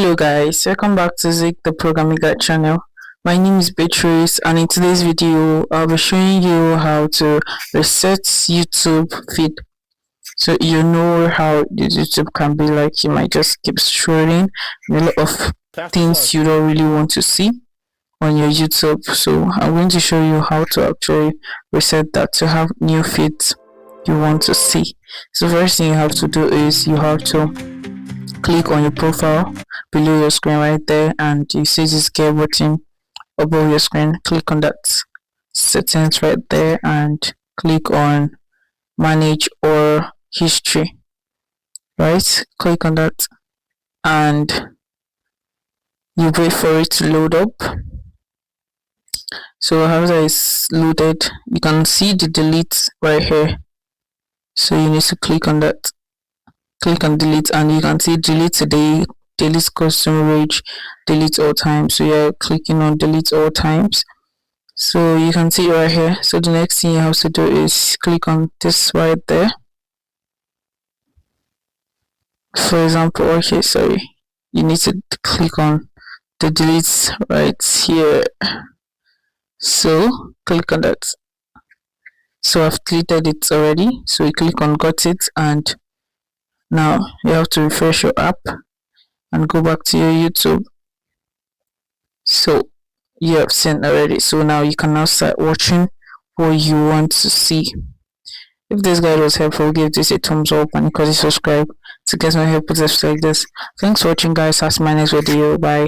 Hello guys, welcome back to Zik the Programming Guide channel. My name is Beatrice, and in today's video I'll be showing you how to reset YouTube feed. So you know how the YouTube can be like, you might just keep scrolling and a lot of things you don't really want to see on your YouTube. So I'm going to show you how to actually reset that to have new feeds you want to see. So first thing you have to do is you have to click on your profile below your screen right there, and you see this gear button above your screen. Click on that settings right there and click on manage or history. Right, click on that and you wait for it to load up. So after it's loaded, you can see the delete right here, so you need to click on that. Click on delete and you can see delete today, delete custom range, delete all times. So you're clicking on delete all times, so you can see right here. So the next thing you have to do is click on this right there. For example, okay, sorry, you need to click on the delete right here, so click on that. So I've deleted it already, so you click on got it, and now you have to refresh your app and go back to your YouTube. So you have seen already, so now you can now start watching what you want to see. If this guide was helpful, give this a thumbs up and consider subscribe to get more helpful tips like this. Thanks for watching guys. That's my next video. Bye.